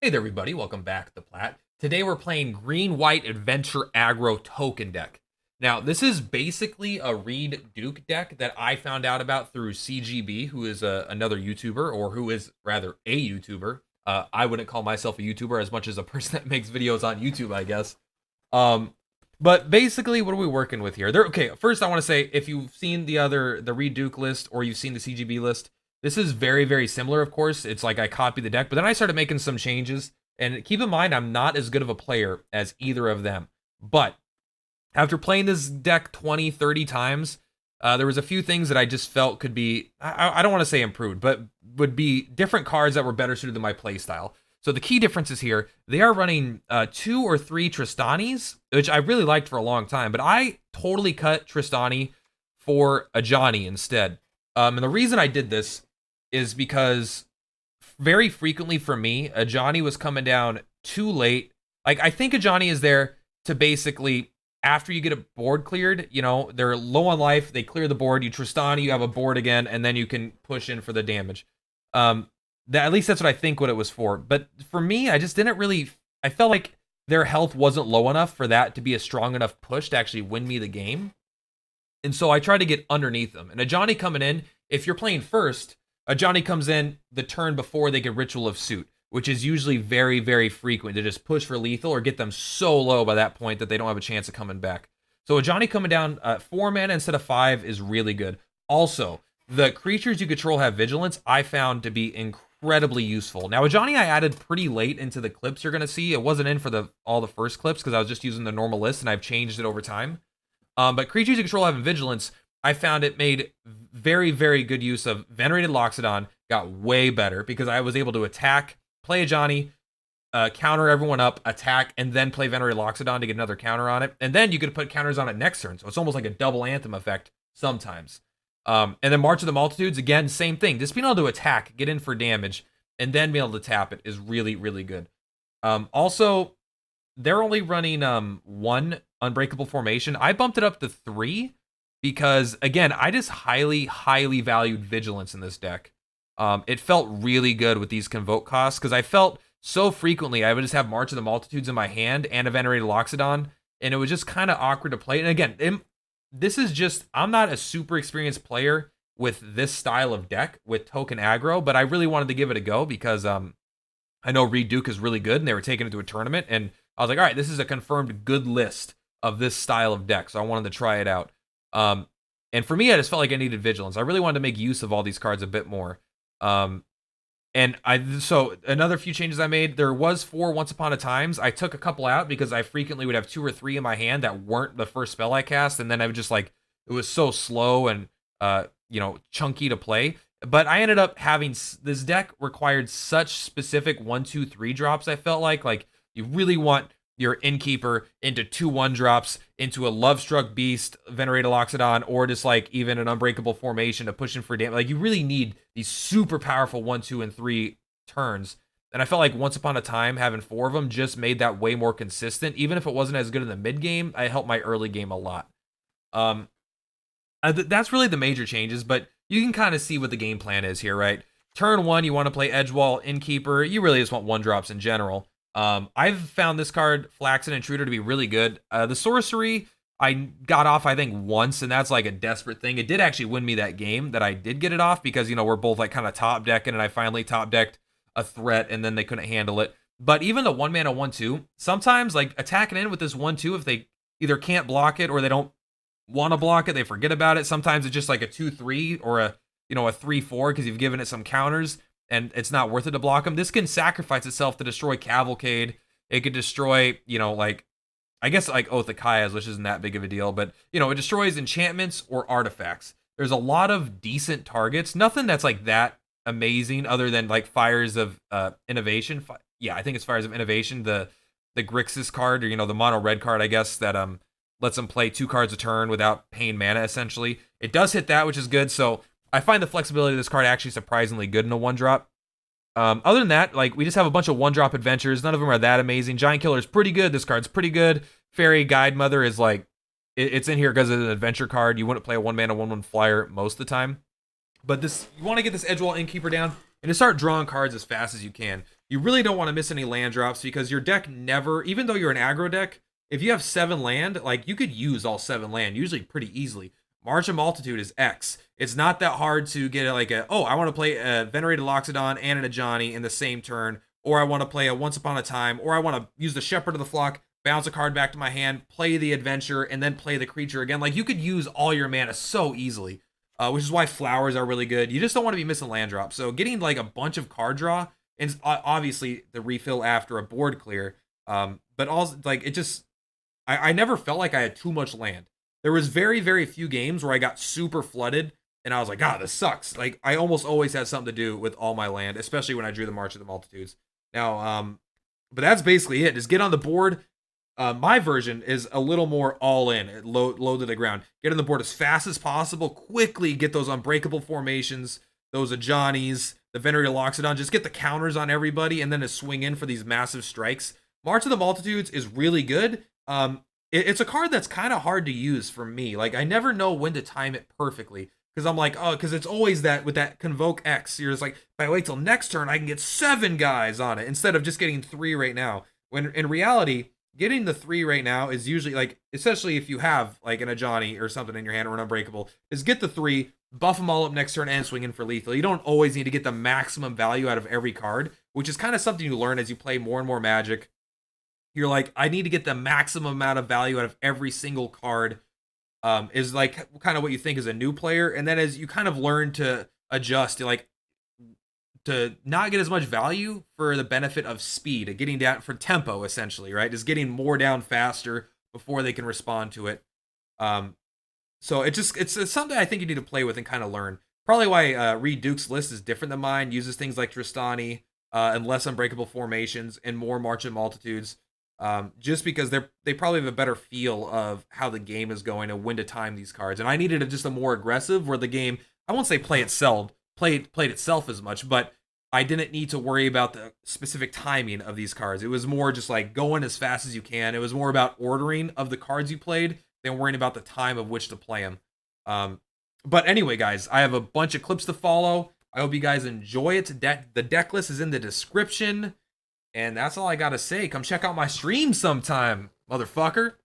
Hey there, everybody. Welcome back to Plat. Today we're playing Green-White Adventure Aggro Token Deck. Now, this is basically a Reed Duke deck that I found out about through CGB, who is another YouTuber, or who is rather a YouTuber. I wouldn't call myself a YouTuber as much as a person that makes videos on YouTube, I guess. But basically, what are we working with here? Okay, first I want to say, if you've seen the Reed Duke list, or you've seen the CGB list, this is very, very similar, of course. It's like I copied the deck, but then I started making some changes. And keep in mind, I'm not as good of a player as either of them. But after playing this deck 20, 30 times, there was a few things that I just felt could be, I don't want to say improved, but would be different cards that were better suited to my playstyle. So the key differences here, they are running 2 or 3 Tristanis, which I really liked for a long time, but I totally cut Tristani for a Johnny instead. And the reason I did this is because very frequently for me, a Johnny was coming down too late. Like, I think a Johnny is there to basically, after you get a board cleared, you know, they're low on life, they clear the board, you Tristani, you have a board again, and then you can push in for the damage. At least that's what I think what it was for. But for me, I just didn't really, I felt like their health wasn't low enough for that to be a strong enough push to actually win me the game. And so I tried to get underneath them. And a Johnny coming in, if you're playing first, a Johnny comes in the turn before they get Ritual of Suit, which is usually very, very frequent to just push for lethal or get them so low by that point that they don't have a chance of coming back. So a Johnny coming down 4 mana instead of 5 is really good. Also, the creatures you control have Vigilance, I found to be incredibly useful. Now, a Johnny I added pretty late into the clips you're going to see. It wasn't in for all the first clips because I was just using the normal list and I've changed it over time. But creatures you control having Vigilance, I found it made very, very good use of Venerated Loxodon, got way better because I was able to attack, play a Johnny, counter everyone up, attack, and then play Venerated Loxodon to get another counter on it. And then you could put counters on it next turn, so it's almost like a double Anthem effect sometimes. And then March of the Multitudes, again, same thing. Just being able to attack, get in for damage, and then being able to tap it is really, really good. Also, they're only running 1 Unbreakable Formation. I bumped it up to 3. Because, again, I just highly, highly valued Vigilance in this deck. It felt really good with these Convoke costs, because I felt so frequently I would just have March of the Multitudes in my hand and a Venerated Loxodon, and it was just kind of awkward to play. And again, this is just, I'm not a super experienced player with this style of deck, with token aggro, but I really wanted to give it a go, because I know Reed Duke is really good, and they were taking it to a tournament, and I was like, all right, this is a confirmed good list of this style of deck, so I wanted to try it out. And for me, I just felt like I needed Vigilance. I really wanted to make use of all these cards a bit more. So another few changes I made, there was 4 Once Upon a Times. I took a couple out because I frequently would have 2 or 3 in my hand that weren't the first spell I cast, and then I would just like, it was so slow and, chunky to play. But I ended up having, this deck required such specific 1, 2, 3 drops, I felt like you really want your Innkeeper into 2/1 drops, into a Lovestruck Beast, Venerated Loxodon, or just like even an Unbreakable Formation to push in for damage. Like, you really need these super powerful 1, 2, and 3 turns. And I felt like Once Upon a Time, having 4 of them just made that way more consistent. Even if it wasn't as good in the mid game, it helped my early game a lot. That's really the major changes, but you can kind of see what the game plan is here, right? Turn 1, you want to play Edgewall, Innkeeper. You really just want 1 drops in general. I've found this card, Flaxen Intruder, to be really good. The Sorcery, I got off, I think, once, and that's like a desperate thing. It did actually win me that game that I did get it off because, we're both like kind of top decking, and I finally top decked a threat, and then they couldn't handle it. But even the 1 mana 1/2, sometimes like attacking in with this 1/2, if they either can't block it or they don't want to block it, they forget about it. Sometimes it's just like a 2/3 or a 3/4 because you've given it some counters, and it's not worth it to block them. This can sacrifice itself to destroy Cavalcade. It could destroy, I guess like Oath of Kaias, which isn't that big of a deal, but, it destroys enchantments or artifacts. There's a lot of decent targets. Nothing that's like that amazing other than like Fires of Innovation. Yeah, I think it's Fires of Innovation, the Grixis card, or the mono red card, I guess, that lets them play 2 cards a turn without paying mana, essentially. It does hit that, which is good, so I find the flexibility of this card actually surprisingly good in a 1-drop. Other than that, like, we just have a bunch of 1-drop adventures. None of them are that amazing. Giant Killer is pretty good. This card's pretty good. Fairy Guide Mother is like, it's in here because it's an adventure card. You wouldn't play a 1-mana 1/1 flyer most of the time. But you want to get this Edgewall Innkeeper down and to start drawing cards as fast as you can. You really don't want to miss any land drops because your deck never, even though you're an aggro deck, if you have 7 land, like you could use all 7 land usually pretty easily. March of Multitude is X. It's not that hard to get like oh, I want to play a Venerated Loxodon and an Ajani in the same turn, or I want to play a Once Upon a Time, or I want to use the Shepherd of the Flock, bounce a card back to my hand, play the adventure, and then play the creature again. Like you could use all your mana so easily, which is why flowers are really good. You just don't want to be missing land drops. So getting like a bunch of card draw, and obviously the refill after a board clear, but also like it just, I never felt like I had too much land. There was very, very few games where I got super flooded and I was like, God, this sucks. Like I almost always had something to do with all my land, especially when I drew the March of the Multitudes. Now, but that's basically it. Just get on the board. My version is a little more all in, low to the ground. Get on the board as fast as possible. Quickly get those unbreakable formations, those Ajani's, the Venerated Loxodon. Just get the counters on everybody, and then to swing in for these massive strikes. March of the Multitudes is really good. It's a card that's kind of hard to use for me. Like I never know when to time it perfectly. Because I'm like, oh, because it's always that with that Convoke X. You're just like, if I wait till next turn, I can get 7 guys on it instead of just getting 3 right now. When in reality, getting the 3 right now is usually like, especially if you have like an Ajani or something in your hand or an Unbreakable, is get the 3, buff them all up next turn and swing in for lethal. You don't always need to get the maximum value out of every card, which is kind of something you learn as you play more and more Magic. You're like, I need to get the maximum amount of value out of every single card. Is like kind of what you think as a new player, and then as you kind of learn to adjust to not get as much value for the benefit of speed, getting down for tempo essentially, right? Just getting more down faster before they can respond to it. So it's something I think you need to play with and kind of learn. Probably why Reed Duke's list is different than mine. Uses things like Tristani and less unbreakable formations and more March of Multitudes. Just because they probably have a better feel of how the game is going and when to time these cards. And I needed just a more aggressive where the game, I won't say played itself as much, but I didn't need to worry about the specific timing of these cards. It was more just like going as fast as you can. It was more about ordering of the cards you played than worrying about the time of which to play them. But anyway, guys, I have a bunch of clips to follow. I hope you guys enjoy it. The deck list is in the description. And that's all I gotta say. Come check out my stream sometime, motherfucker.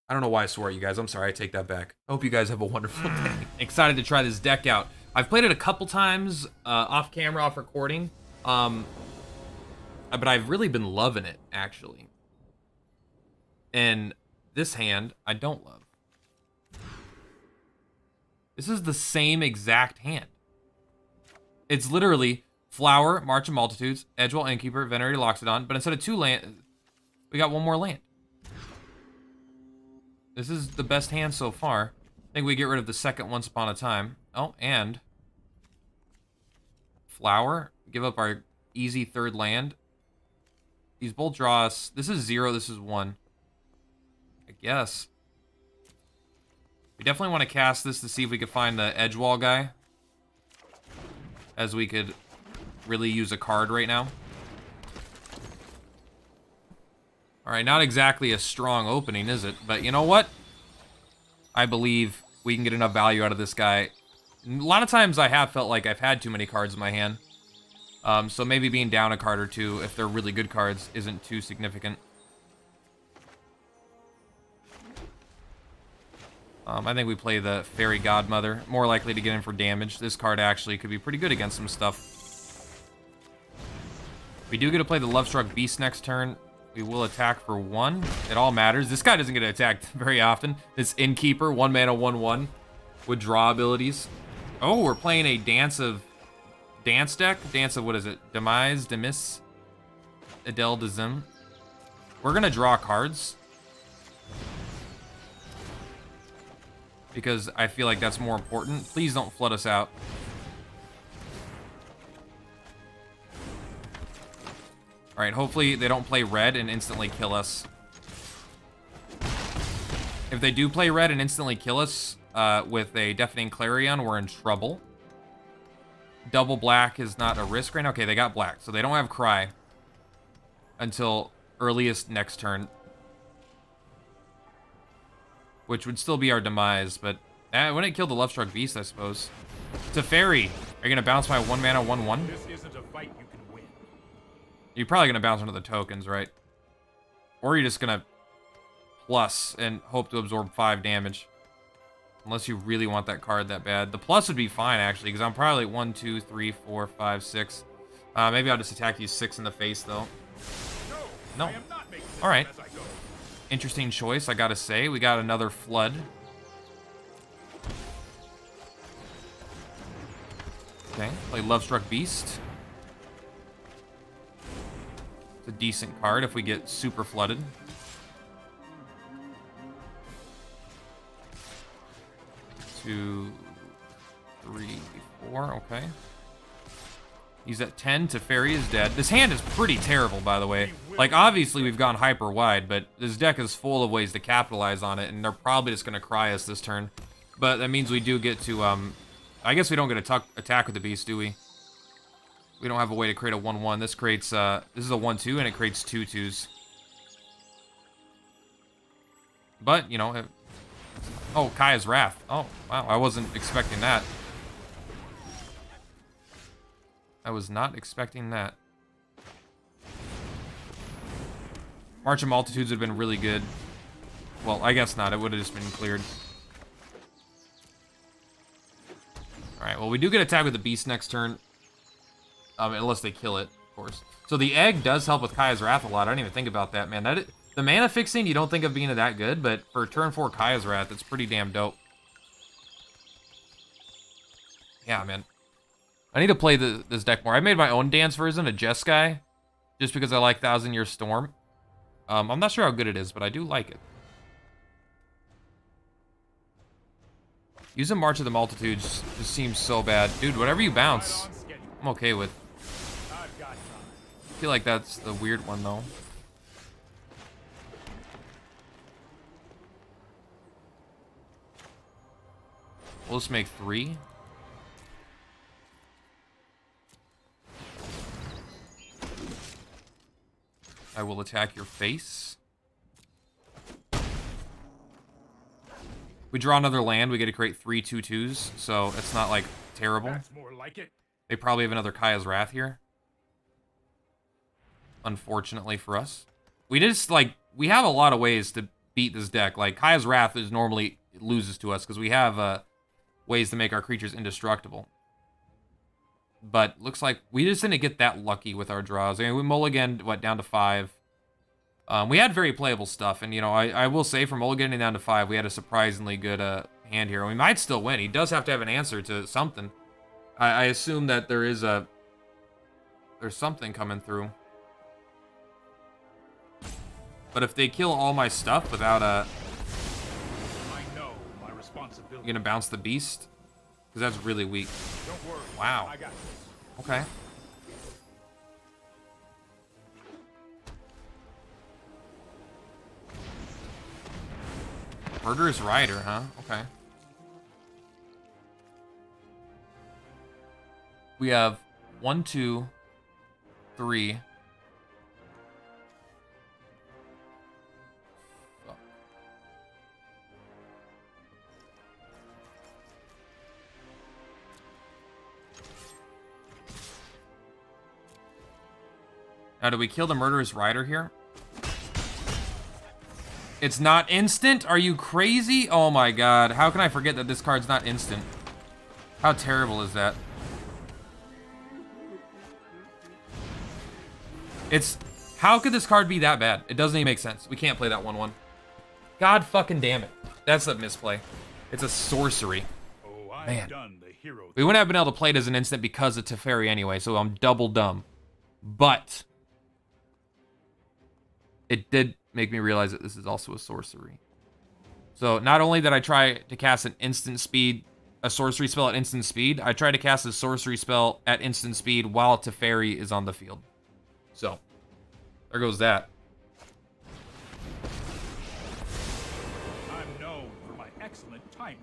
I don't know why I swore at you guys. I'm sorry, I take that back. I hope you guys have a wonderful day. Excited to try this deck out. I've played it a couple times off camera, off recording. But I've really been loving it, actually. And this hand, I don't love. This is the same exact hand. It's literally Flower, March of Multitudes, Edgewall Innkeeper, Venerated Loxodon, but instead of 2 land, we got 1 more land. This is the best hand so far. I think we get rid of the second Once Upon a Time. Oh, and Flower, give up our easy 3rd land. These both draw us. This is 0, this is 1. I guess. We definitely want to cast this to see if we could find the Edgewall guy, as we could really use a card right now. Alright, not exactly a strong opening, is it? But you know what? I believe we can get enough value out of this guy. A lot of times I have felt like I've had too many cards in my hand. So maybe being down a card or 2, if they're really good cards, isn't too significant. I think we play the Fairy Godmother. More likely to get in for damage. This card actually could be pretty good against some stuff. We do get to play the Lovestruck Beast next turn. We will attack for 1. It all matters. This guy doesn't get attacked very often. This Innkeeper, 1 mana, 1/1, with draw abilities. Oh, we're playing a Dance deck. Dance of, what is it? Demise, Adele Dezim. We're gonna draw cards, because I feel like that's more important. Please don't flood us out. Alright, hopefully they don't play red and instantly kill us. If they do play red and instantly kill us with a Deafening Clarion, we're in trouble. Double black is not a risk right now. Okay, they got black, so they don't have Cry until earliest next turn, which would still be our demise, but wouldn't kill the Lovestruck Beast, I suppose. It's a fairy. Are you gonna bounce my 1 mana 1/1? This isn't a fight you can win. You're probably going to bounce into the tokens, right? Or you're just going to plus and hope to absorb 5 damage. Unless you really want that card that bad. The plus would be fine, actually, because I'm probably like 1, 2, 3, 4, 5, 6. Maybe I'll just attack you 6 in the face, though. No. Alright. Interesting choice, I gotta say. We got another Flood. Okay, play Lovestruck Beast. It's a decent card if we get super flooded. 2, 3, 4, okay. He's at 10, Teferi is dead. This hand is pretty terrible, by the way. Like, obviously we've gone hyper wide, but this deck is full of ways to capitalize on it, and they're probably just going to cry us this turn. But that means we do get to, I guess we don't get to attack with the beast, do we? We don't have a way to create a 1-1. This creates, this is a 1-2, and it creates 2-2s. But, you know, oh, Kaya's Wrath. Oh, wow, I wasn't expecting that. I was not expecting that. March of Multitudes would have been really good. Well, I guess not. It would have just been cleared. Alright, well, we do get attacked with the Beast next turn. Unless they kill it, of course. So the egg does help with Kaya's Wrath a lot. I didn't even think about that, man. The mana fixing, you don't think of being that good, but for turn 4 Kaya's Wrath, it's pretty damn dope. Yeah, man. I need to play this deck more. I made my own dance version of Jeskai, just because I like Thousand Year Storm. I'm not sure how good it is, but I do like it. Using March of the Multitudes just seems so bad. Dude, whatever you bounce, I'm okay with. I feel like that's the weird one, though. We'll just make 3. I will attack your face. We draw another land, we get to create 3 2/2s, so it's not, like, terrible. That's more like it. They probably have another Kaya's Wrath here. Unfortunately for us. We just, like, we have a lot of ways to beat this deck. Like, Kaya's Wrath is normally, it loses to us, because we have, ways to make our creatures indestructible. But looks like we just didn't get that lucky with our draws. I mean, we mulliganed, what, down to 5. We had very playable stuff, and, you know, I will say, for mulliganing down to 5, we had a surprisingly good hand here. We might still win. He does have to have an answer to something. I assume that there is there's something coming through. But if they kill all my stuff without I know my responsibility. You gonna bounce the beast? Because that's really weak. Don't worry. Wow. I got this. Okay. Murderous Rider, huh? Okay. We have 1, 2, 3. Now, do we kill the Murderous Rider here? It's not instant? Are you crazy? Oh my god. How can I forget that this card's not instant? How terrible is that? How could this card be that bad? It doesn't even make sense. We can't play that 1/1. God fucking damn it. That's a misplay. It's a sorcery. Man. We wouldn't have been able to play it as an instant because of Teferi anyway, so I'm double dumb. But it did make me realize that this is also a sorcery. So not only did I try to cast a sorcery spell at instant speed, I tried to cast a sorcery spell at instant speed while Teferi is on the field. So, there goes that. I'm known for my excellent timing.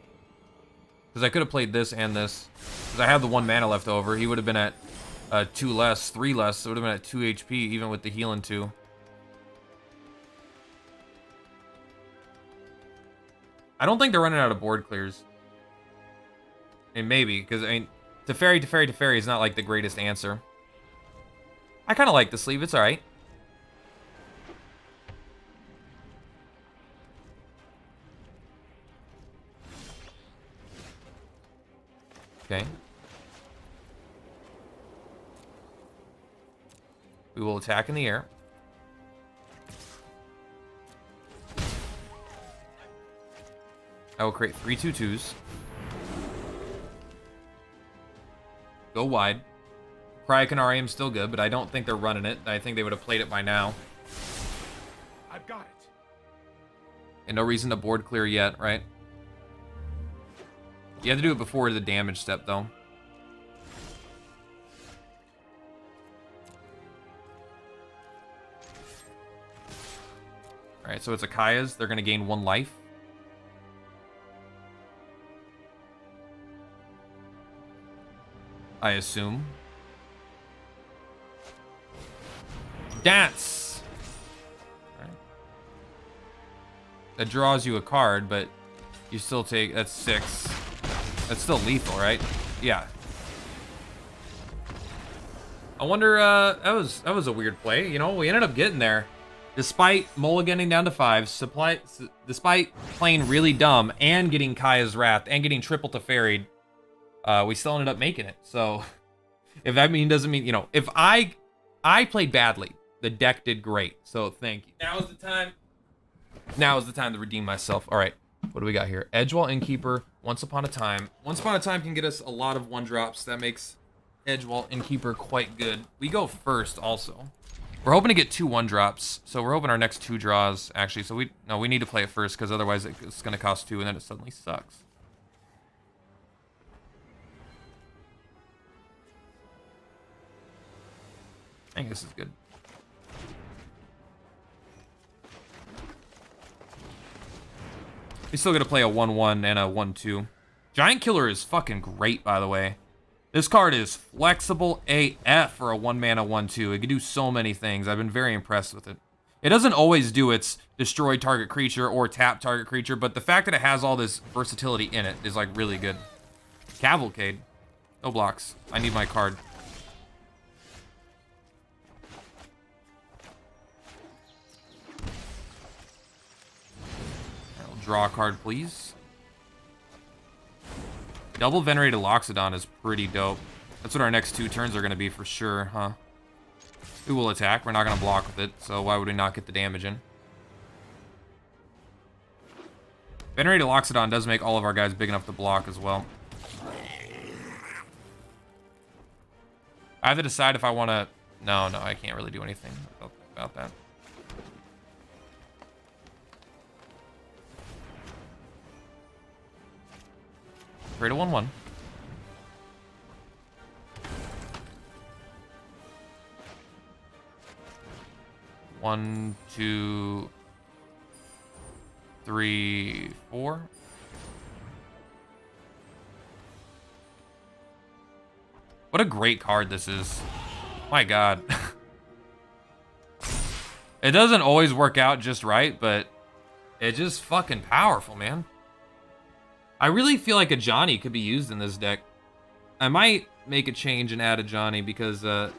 Because I could have played this and this. Because I have the 1 mana left over. He would have been at 2 less, 3 less. So it would have been at 2 HP, even with the healing 2. I don't think they're running out of board clears. And maybe, because, I mean, Teferi is not, like, the greatest answer. I kind of like the sleeve. It's all right. Okay. We will attack in the air. I will create 3 2/2s. Go wide. Cryocanarium's still good, but I don't think they're running it. I think they would have played it by now. I've got it. And no reason to board clear yet, right? You have to do it before the damage step, though. Alright, so it's Akaya's. They're going to gain 1 life. I assume. Dance! Alright. That draws you a card, but you still take... That's 6. That's still lethal, right? Yeah. I wonder, that was a weird play. You know, we ended up getting there. Despite mulliganing down to 5, despite playing really dumb and getting Kaya's Wrath and getting triple to ferried, we still ended up making it. So, if that doesn't mean, you know, if I played badly, the deck did great. So, thank you. Now is the time. Now is the time to redeem myself. All right, what do we got here? Edgewall Innkeeper, Once Upon a Time. Once Upon a Time can get us a lot of 1-drops. That makes Edgewall Innkeeper quite good. We go first also. We're hoping to get 2 1-drops, so we're hoping our next 2 draws, actually. So we need to play it first, because otherwise it's going to cost 2, and then it suddenly sucks. I think this is good. We still got to play a 1/1 and a 1/2. Giant Killer is fucking great, by the way. This card is flexible AF for a 1-mana 1/2. It can do so many things. I've been very impressed with it. It doesn't always do its destroy target creature or tap target creature, but the fact that it has all this versatility in it is like really good. Cavalcade. No blocks. I need my card. I'll draw a card, please. Double Venerated Loxodon is pretty dope. That's what our next 2 turns are going to be for sure, huh? We will attack. We're not going to block with it, so why would we not get the damage in? Venerated Loxodon does make all of our guys big enough to block as well. I have to decide if I want to... No, I can't really do anything about that. Create a 1/1. One, 2, 3, 4. What a great card this is. My God. It doesn't always work out just right, but it's just fucking powerful, man. I really feel like a Johnny could be used in this deck. I might make a change and add a Johnny because the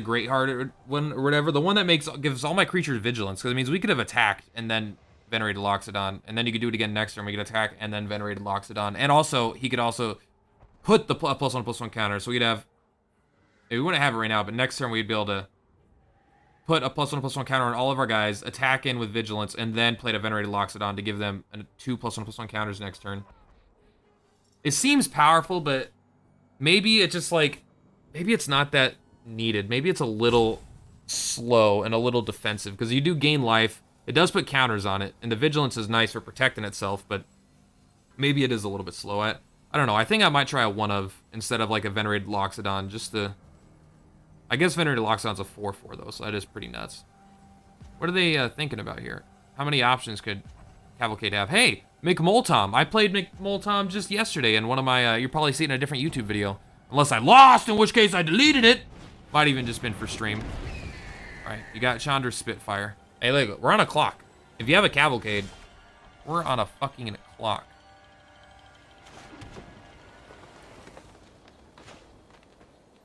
Great Heart one or whatever, the one that gives all my creatures vigilance, because it means we could have attacked and then Venerated Loxodon, and then you could do it again next turn. We could attack and then Venerated Loxodon, and also he could also put the +1/+1 counter. So we'd have, we wouldn't have it right now, but next turn we'd be able to put a +1/+1 counter on all of our guys, attack in with vigilance, and then play a Venerated Loxodon to give them 2 +1/+1 counters next turn. It seems powerful, but maybe it's just like, maybe it's not that needed. Maybe it's a little slow and a little defensive, because you do gain life. It does put counters on it, and the vigilance is nice for protecting itself, but maybe it is a little bit slow. I don't know. I think I might try a 1-of instead of like a Venerated Loxodon, just to... I guess Venerated Loxodon's a 4/4 though, so that is pretty nuts. What are they thinking about here? How many options could Cavalcade have? Hey, McMoltom. I played McMoltom just yesterday in one of my, you're probably seeing a different YouTube video. Unless I lost, in which case I deleted it. Might even just been for stream. All right, you got Chandra's Spitfire. Hey, look, we're on a clock. If you have a Cavalcade, we're on a fucking clock.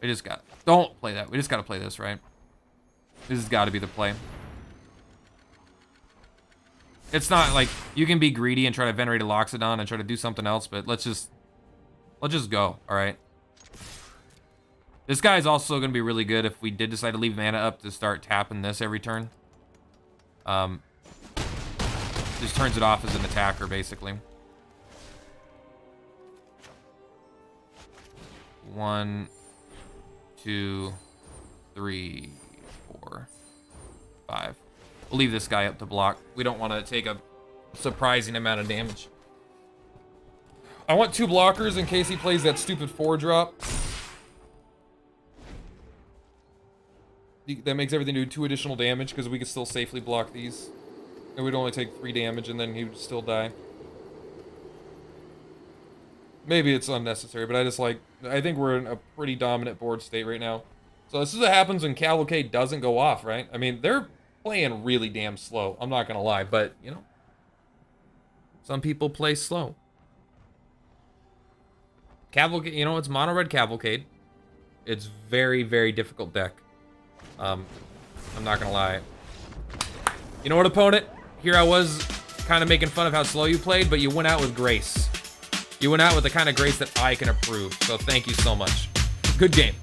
We just got Don't play that. We just gotta play this, right? This has got to be the play. It's not like you can be greedy and try to venerate a Loxodon and try to do something else, but let's just go. All right. This guy is also going to be really good if we did decide to leave mana up to start tapping this every turn. Just turns it off as an attacker, basically. 1, 2, 3, 4, 5. We'll leave this guy up to block. We don't want to take a surprising amount of damage. I want 2 blockers in case he plays that stupid 4-drop. That makes everything do 2 additional damage because we could still safely block these. And we'd only take 3 damage and then he would still die. Maybe it's unnecessary, but I think we're in a pretty dominant board state right now. So this is what happens when Cavalcade doesn't go off, right? I mean, they're playing really damn slow. I'm not gonna lie, but, you know, some people play slow. Cavalcade, you know, it's mono red Cavalcade. It's very, very difficult deck. I'm not gonna lie. You know what, opponent? Here I was kind of making fun of how slow you played, but you went out with grace. You went out with the kind of grace that I can approve. So thank you so much. Good game.